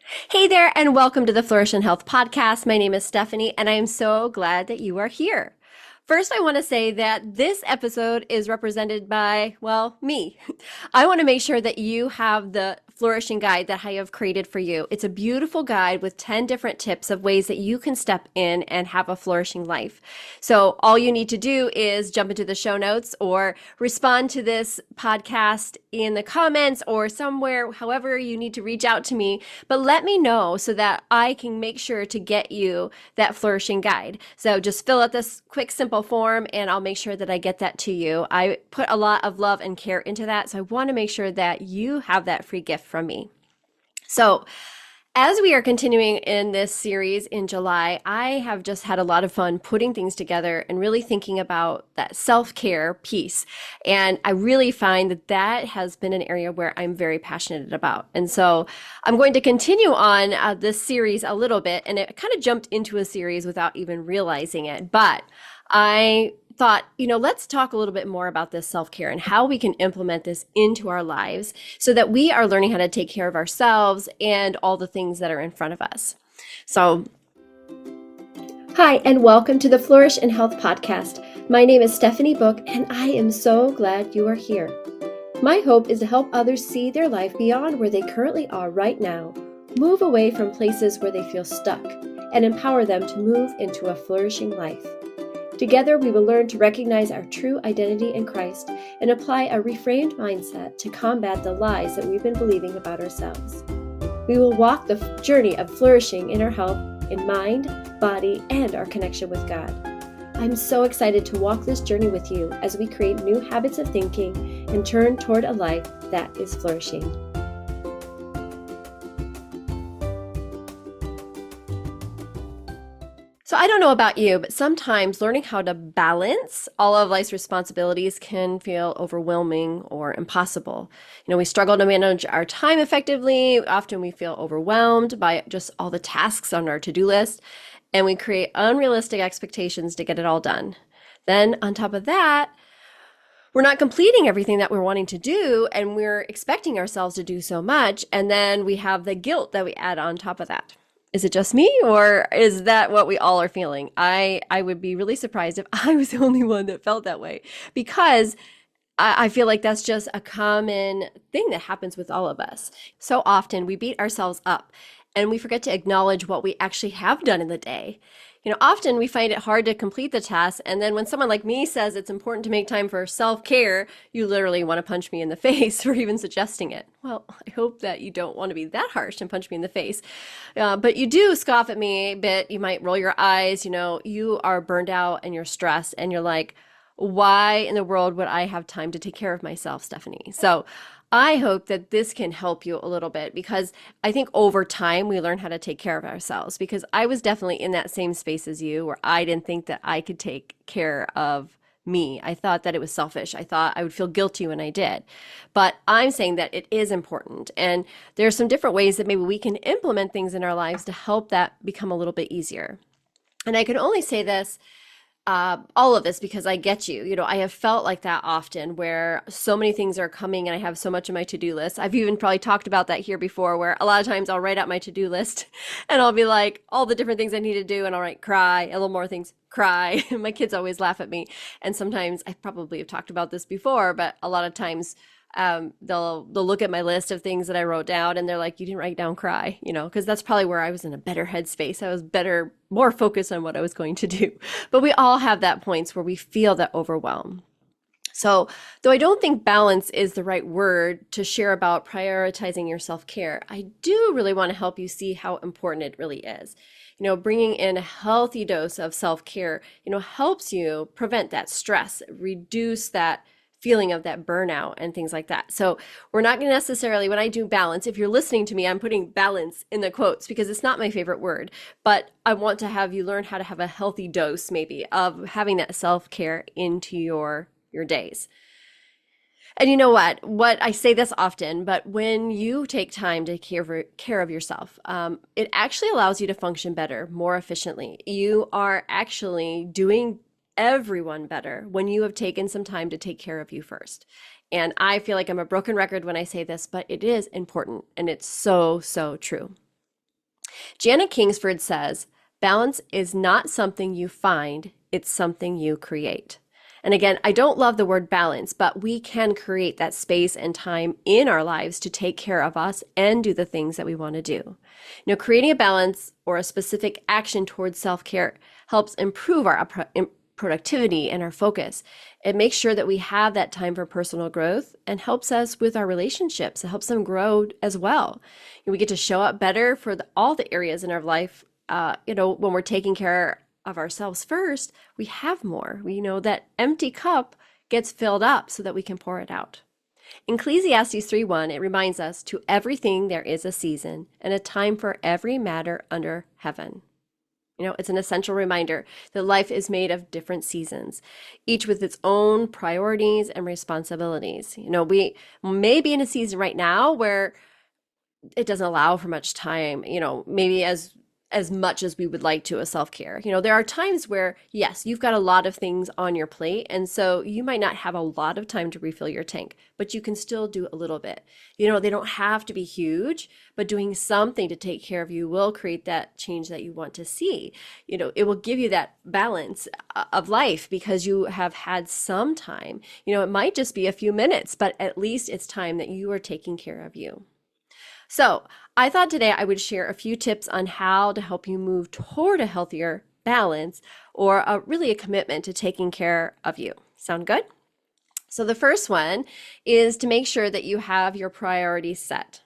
Hey there, and welcome to the Flourish and Health podcast. My name is Stephanie, and I am so glad that you are here. First, I want to say that this episode is represented by, well, me. I want to make sure that you have the flourishing guide that I have created for you. It's a beautiful guide with 10 different tips of ways that you can step in and have a flourishing life. So all you need to do is jump into the show notes or respond to this podcast in the comments or somewhere, however you need to reach out to me. But let me know so that I can make sure to get you that flourishing guide. So just fill out this quick, simple form and I'll make sure that I get that to you. I put a lot of love and care into that. So I want to make sure that you have that free gift from me. So as we are continuing in this series in July, I have just had a lot of fun putting things together and really thinking about that self-care piece. And I really find that that has been an area where I'm very passionate about. And so I'm going to continue on this series a little bit, and it kind of jumped into a series without even realizing it. But I thought, let's talk a little bit more about this self-care and how we can implement this into our lives so that we are learning how to take care of ourselves and all the things that are in front of us. So, hi, and welcome to the Flourish and Health podcast. My name is Stephanie Book, and I am so glad you are here. My hope is to help others see their life beyond where they currently are right now, move away from places where they feel stuck, and empower them to move into a flourishing life. Together, we will learn to recognize our true identity in Christ and apply a reframed mindset to combat the lies that we've been believing about ourselves. We will walk the journey of flourishing in our health, in mind, body, and our connection with God. I'm so excited to walk this journey with you as we create new habits of thinking and turn toward a life that is flourishing. So I don't know about you, but sometimes learning how to balance all of life's responsibilities can feel overwhelming or impossible. We struggle to manage our time effectively. Often we feel overwhelmed by just all the tasks on our to-do list, and we create unrealistic expectations to get it all done. Then on top of that, we're not completing everything that we're wanting to do, and we're expecting ourselves to do so much, and then we have the guilt that we add on top of that. Is it just me, or is that what we all are feeling? I would be really surprised if I was the only one that felt that way, because I feel like that's just a common thing that happens with all of us. So often we beat ourselves up and we forget to acknowledge what we actually have done in the day. Often we find it hard to complete the task, and then when someone like me says it's important to make time for self-care, you literally want to punch me in the face for even suggesting it. Well, I hope that you don't want to be that harsh and punch me in the face, but you do scoff at me a bit. You might roll your eyes. You are burned out and you're stressed, and you're like, why in the world would I have time to take care of myself, Stephanie? So I hope that this can help you a little bit, because I think over time we learn how to take care of ourselves, because I was definitely in that same space as you where I didn't think that I could take care of me. I thought that it was selfish. I thought I would feel guilty when I did. But I'm saying that it is important. And there are some different ways that maybe we can implement things in our lives to help that become a little bit easier. And I can only say this all of this because I get you. I have felt like that often, where so many things are coming and I have so much on my to-do list. I've even probably talked about that here before, where a lot of times I'll write out my to-do list and I'll be like, all the different things I need to do, and I'll write cry, a little more things, cry. My kids always laugh at me. And sometimes I probably have talked about this before, but a lot of times they'll look at my list of things that I wrote down and they're like, you didn't write down cry, because that's probably where I was in a better headspace. I was more focused on what I was going to do. But we all have that points where we feel that overwhelm. So though I don't think balance is the right word to share about prioritizing your self-care, I do really want to help you see how important it really is. Bringing in a healthy dose of self-care, helps you prevent that stress, reduce that feeling of that burnout and things like that. So we're not going to necessarily, when I do balance, if you're listening to me, I'm putting balance in the quotes because it's not my favorite word, but I want to have you learn how to have a healthy dose maybe of having that self-care into your days. And you know what I say this often, but when you take time to care of yourself, it actually allows you to function better, more efficiently. You are actually doing everyone better when you have taken some time to take care of you first. And I feel like I'm a broken record when I say this, but it is important, and it's so, so true. Janet Kingsford says, balance is not something you find, it's something you create. And again, I don't love the word balance, but we can create that space and time in our lives to take care of us and do the things that we want to do. Creating a balance or a specific action towards self-care helps improve our productivity and our focus. It makes sure that we have that time for personal growth and helps us with our relationships. It helps them grow as well. We get to show up better for all the areas in our life. When we're taking care of ourselves first, we have more. We know that empty cup gets filled up so that we can pour it out. In Ecclesiastes 3:1, it reminds us, to everything there is a season and a time for every matter under heaven. It's an essential reminder that life is made of different seasons, each with its own priorities and responsibilities. We may be in a season right now where it doesn't allow for much time, maybe as much as we would like to a self-care. There are times where, yes, you've got a lot of things on your plate, and so you might not have a lot of time to refill your tank, but you can still do a little bit. They don't have to be huge, but doing something to take care of you will create that change that you want to see. It will give you that balance of life because you have had some time. It might just be a few minutes, but at least it's time that you are taking care of you. So I thought today I would share a few tips on how to help you move toward a healthier balance or really a commitment to taking care of you. Sound good? So the first one is to make sure that you have your priorities set.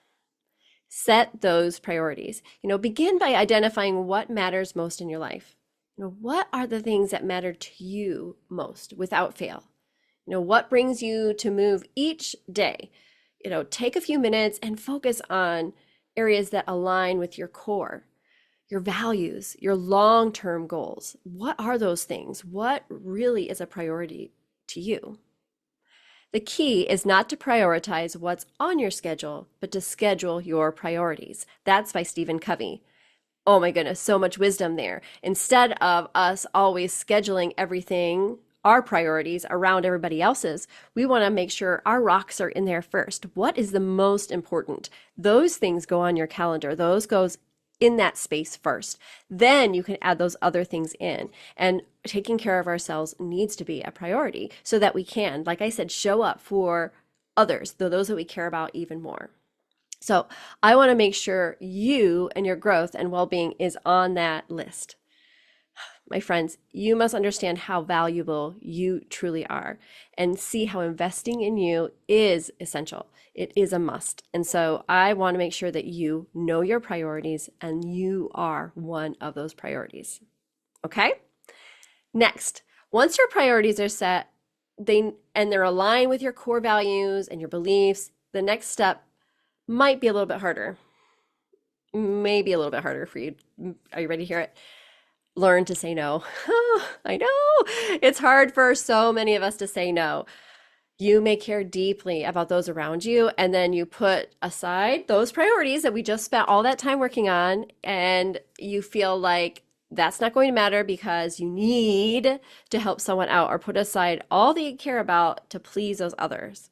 Set those priorities. Begin by identifying what matters most in your life. What are the things that matter to you most without fail? What brings you to move each day? Take a few minutes and focus on areas that align with your core, your values, your long-term goals. What are those things? What really is a priority to you? The key is not to prioritize what's on your schedule, but to schedule your priorities. That's by Stephen Covey. Oh my goodness, so much wisdom there. Instead of us always scheduling everything, our priorities around everybody else's, we want to make sure our rocks are in there first. What is the most important? Those things go on your calendar. Those goes in that space first. Then you can add those other things in. And taking care of ourselves needs to be a priority so that we can, like I said, show up for others, those that we care about even more. So I want to make sure you and your growth and well-being is on that list. My friends, you must understand how valuable you truly are and see how investing in you is essential. It is a must. And so I want to make sure that you know your priorities and you are one of those priorities. Okay? Next, once your priorities are set, they're aligned with your core values and your beliefs, the next step might be a little bit harder. Maybe a little bit harder for you. Are you ready to hear it? Learn to say no. I know it's hard for so many of us to say no. You may care deeply about those around you, and then you put aside those priorities that we just spent all that time working on, and you feel like that's not going to matter because you need to help someone out or put aside all that you care about to please those others.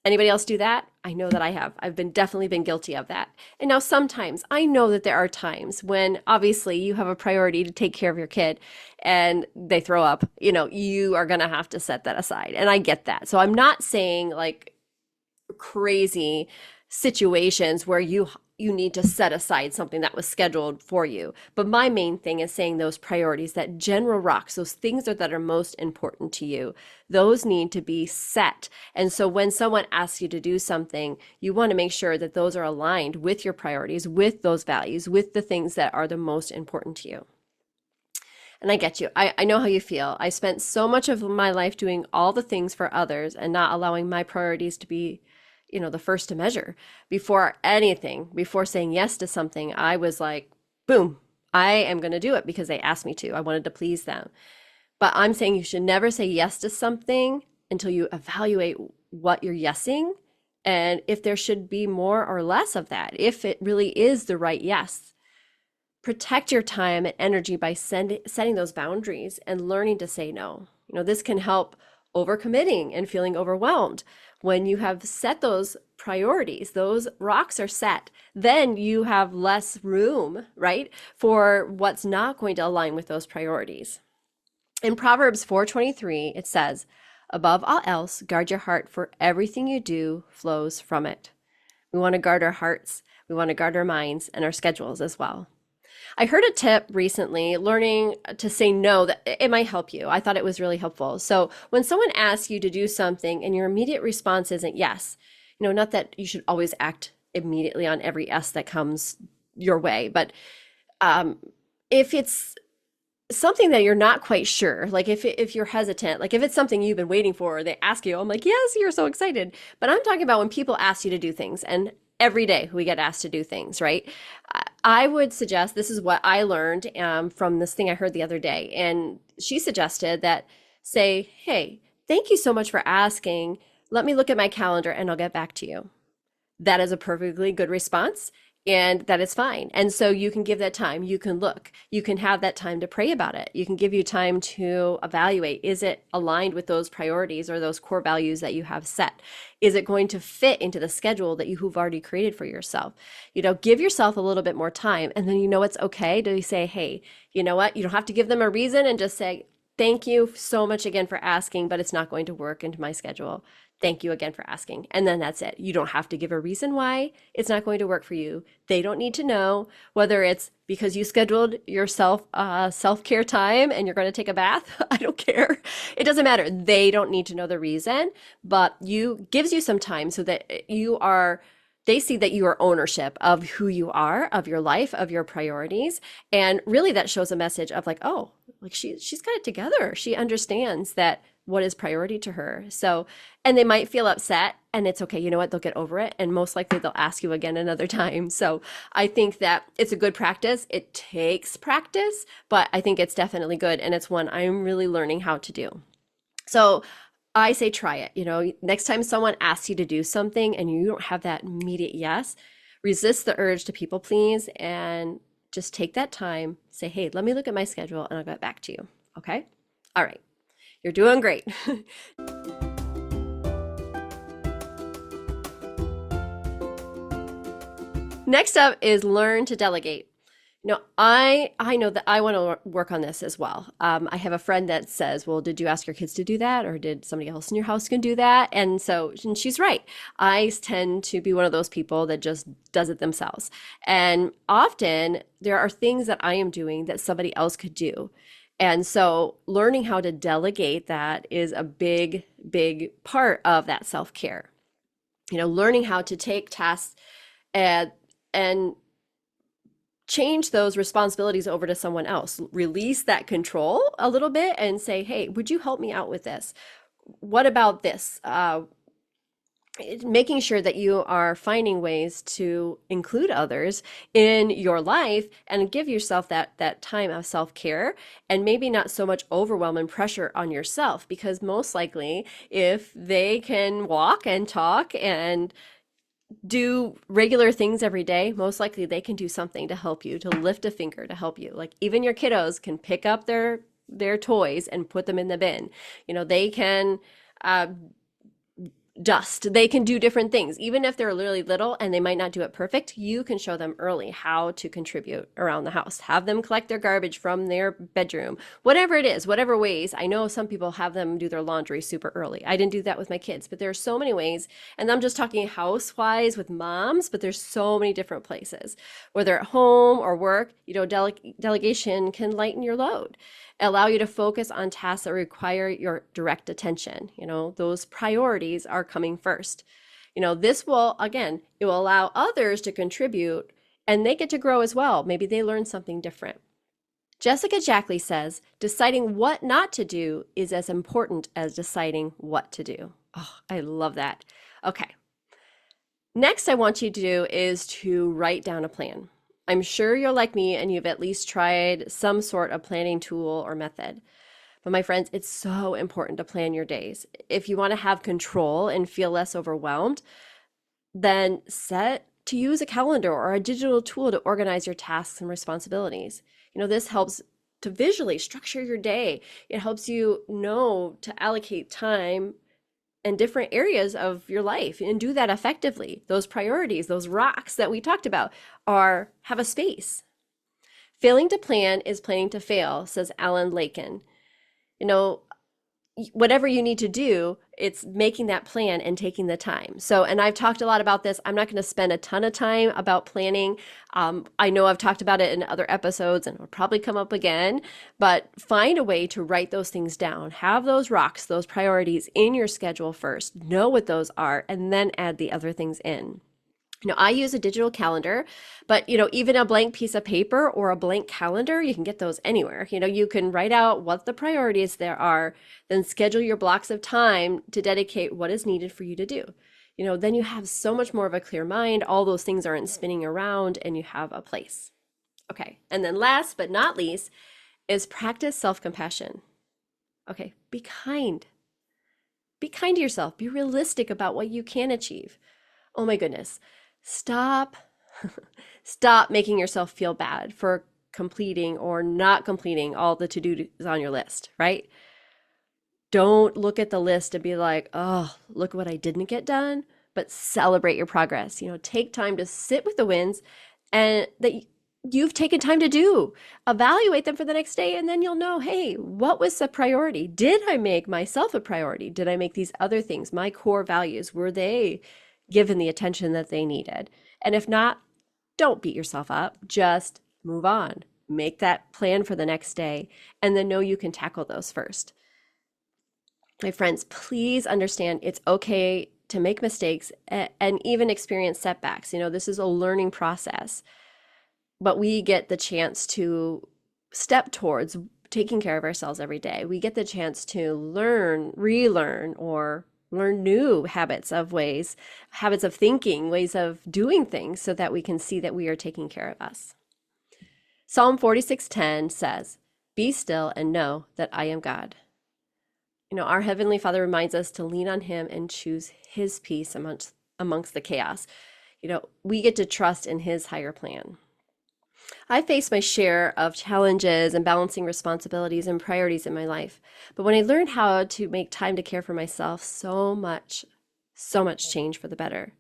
Anybody else do that? I know that I have. I've definitely been guilty of that. And now sometimes I know that there are times when obviously you have a priority to take care of your kid and they throw up, you are going to have to set that aside. And I get that. So I'm not saying like crazy situations where you need to set aside something that was scheduled for you. But my main thing is saying those priorities, that general rocks, those things that are most important to you, those need to be set. And so when someone asks you to do something, you want to make sure that those are aligned with your priorities, with those values, with the things that are the most important to you. And I get you. I know how you feel. I spent so much of my life doing all the things for others and not allowing my priorities to be the first to measure. Before anything, before saying yes to something, I was like, boom, I am going to do it because they asked me to. I wanted to please them. But I'm saying you should never say yes to something until you evaluate what you're yesing and if there should be more or less of that, if it really is the right yes. Protect your time and energy by setting those boundaries and learning to say no. This can help overcommitting and feeling overwhelmed. When you have set those priorities, those rocks are set, then you have less room, right, for what's not going to align with those priorities. In Proverbs 4:23, it says, "Above all else, guard your heart, for everything you do flows from it." We want to guard our hearts, we want to guard our minds and our schedules as well. I heard a tip recently, learning to say no, that it might help you. I thought it was really helpful. So when someone asks you to do something and your immediate response isn't yes, not that you should always act immediately on every yes that comes your way, but if it's something that you're not quite sure, like if you're hesitant, like if it's something you've been waiting for, or they ask you, I'm like, yes, you're so excited. But I'm talking about when people ask you to do things, and every day we get asked to do things, right? I would suggest, this is what I learned from this thing I heard the other day. And she suggested that, say, hey, thank you so much for asking. Let me look at my calendar and I'll get back to you. That is a perfectly good response. And that is fine. And so you can give that time. You can look. You can have that time to pray about it. You can give you time to evaluate. Is it aligned with those priorities or those core values that you have set? Is it going to fit into the schedule that you've already created for yourself? Give yourself a little bit more time. And then it's okay to say, hey, you know what? You don't have to give them a reason, and just say, thank you so much again for asking, but it's not going to work into my schedule. Thank you again for asking. And then that's it. You don't have to give a reason why it's not going to work for you. They don't need to know, whether it's because you scheduled yourself self-care time and you're going to take a bath. I don't care. It doesn't matter. They don't need to know the reason, but gives you some time so that they see that you are ownership of who you are, of your life, of your priorities. And really that shows a message of like, oh, like she's got it together. She understands that what is priority to her. So, and they might feel upset, and it's okay. You know what? They'll get over it. And most likely they'll ask you again another time. So I think that it's a good practice. It takes practice, but I think it's definitely good. And it's one I'm really learning how to do. So I say, try it. Next time someone asks you to do something and you don't have that immediate yes, resist the urge to people please and just take that time. Say, hey, let me look at my schedule and I'll get back to you. Okay? All right. You're doing great. Next up is learn to delegate. I know that I want to work on this as well. I have a friend that says, well, did you ask your kids to do that? Or did somebody else in your house can do that? And she's right. I tend to be one of those people that just does it themselves. And often there are things that I am doing that somebody else could do. And so learning how to delegate that is a big, big part of that self-care. Learning how to take tasks and change those responsibilities over to someone else, release that control a little bit and say, hey, would you help me out with this? What about this? Making sure that you are finding ways to include others in your life and give yourself that time of self-care, and maybe not so much overwhelm and pressure on yourself, because most likely if they can walk and talk and do regular things every day, most likely they can do something to help you, to lift a finger to help you. Like even your kiddos can pick up their toys and put them in the bin. They can dust. They can do different things. Even if they're really little and they might not do it perfect, you can show them early how to contribute around the house. Have them collect their garbage from their bedroom, whatever it is, whatever ways. I know some people have them do their laundry super early. I didn't do that with my kids, but there are so many ways. And I'm just talking house-wise with moms, but there's so many different places. Whether at home or work, delegation can lighten your load, allow you to focus on tasks that require your direct attention. Those priorities are coming first. This will, again, it will allow others to contribute and they get to grow as well. Maybe they learn something different. Jessica Jackley says, deciding what not to do is as important as deciding what to do. Oh, I love that. Okay. Next, I want you to do is to write down a plan. I'm sure you're like me and you've at least tried some sort of planning tool or method. But my friends, it's so important to plan your days. If you want to have control and feel less overwhelmed, then set to use a calendar or a digital tool to organize your tasks and responsibilities. This helps to visually structure your day. It helps you know to allocate time in different areas of your life and do that effectively. Those priorities, those rocks that we talked about, have a space. Failing to plan is planning to fail, says Alan Lakin. Whatever you need to do, it's making that plan and taking the time. So, and I've talked a lot about this. I'm not going to spend a ton of time about planning. I know I've talked about it in other episodes and it'll probably come up again, but find a way to write those things down. Have those rocks, those priorities in your schedule first. Know what those are, and then add the other things in. I use a digital calendar, but, even a blank piece of paper or a blank calendar, you can get those anywhere. You can write out what the priorities there are, then schedule your blocks of time to dedicate what is needed for you to do. Then you have so much more of a clear mind. All those things aren't spinning around and you have a place. Okay. And then last but not least is practice self-compassion. Okay. Be kind. Be kind to yourself. Be realistic about what you can achieve. Oh my goodness. Stop making yourself feel bad for completing or not completing all the to-dos on your list, right? Don't look at the list and be like, oh, look what I didn't get done, but celebrate your progress. Take time to sit with the wins and that you've taken time to do. Evaluate them for the next day, and then you'll know, hey, what was the priority? Did I make myself a priority? Did I make these other things, my core values, were they given the attention that they needed? And if not, don't beat yourself up. Just move on. Make that plan for the next day, and then know you can tackle those first. My friends, please understand it's okay to make mistakes and even experience setbacks. This is a learning process, but we get the chance to step towards taking care of ourselves every day. We get the chance to learn, relearn, or learn new habits of thinking, ways of doing things so that we can see that we are taking care of us. Psalm 46:10 says, "Be still and know that I am God." Our Heavenly Father reminds us to lean on Him and choose His peace amongst the chaos. We get to trust in His higher plan. I face my share of challenges and balancing responsibilities and priorities in my life. But when I learned how to make time to care for myself, so much change for the better.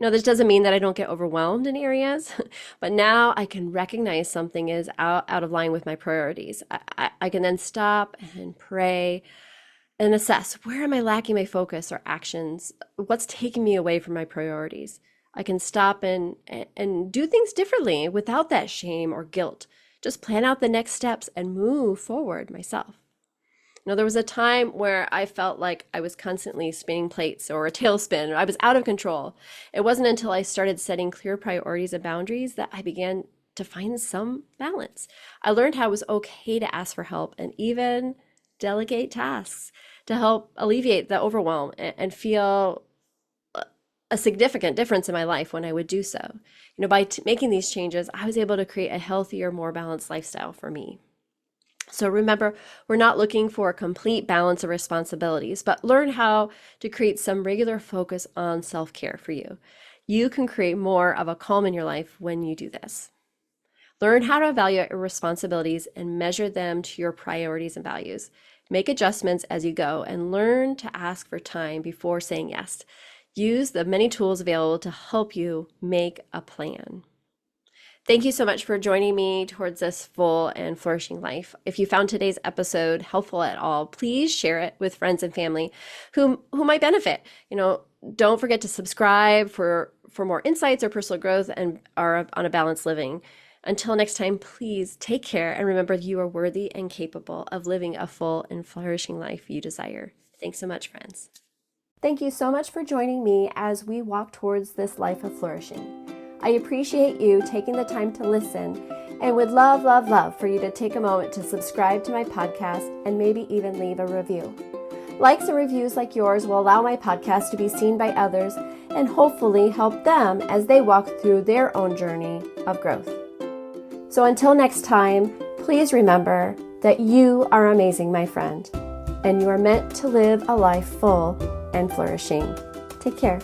This doesn't mean that I don't get overwhelmed in areas, but now I can recognize something is out of line with my priorities. I can then stop and pray and assess, where am I lacking my focus or actions? What's taking me away from my priorities? I can stop and do things differently without that shame or guilt. Just plan out the next steps and move forward myself. There was a time where I felt like I was constantly spinning plates or a tailspin, or I was out of control. It wasn't until I started setting clear priorities and boundaries that I began to find some balance. I learned how it was okay to ask for help and even delegate tasks to help alleviate the overwhelm and feel a significant difference in my life when I would do so. By making these changes, I was able to create a healthier, more balanced lifestyle for me. So remember, we're not looking for a complete balance of responsibilities, but learn how to create some regular focus on self-care for you. You can create more of a calm in your life when you do this. Learn how to evaluate your responsibilities and measure them to your priorities and values. Make adjustments as you go and learn to ask for time before saying yes. Use the many tools available to help you make a plan. Thank you so much for joining me towards this full and flourishing life. If you found today's episode helpful at all, please share it with friends and family who might benefit. Don't forget to subscribe for more insights or personal growth and are on a balanced living. Until next time, please take care and remember you are worthy and capable of living a full and flourishing life you desire. Thanks so much, friends. Thank you so much for joining me as we walk towards this life of flourishing. I appreciate you taking the time to listen and would love for you to take a moment to subscribe to my podcast and maybe even leave a review. Likes and reviews like yours will allow my podcast to be seen by others and hopefully help them as they walk through their own journey of growth. So until next time, please remember that you are amazing, my friend, and you are meant to live a life full and flourishing. Take care.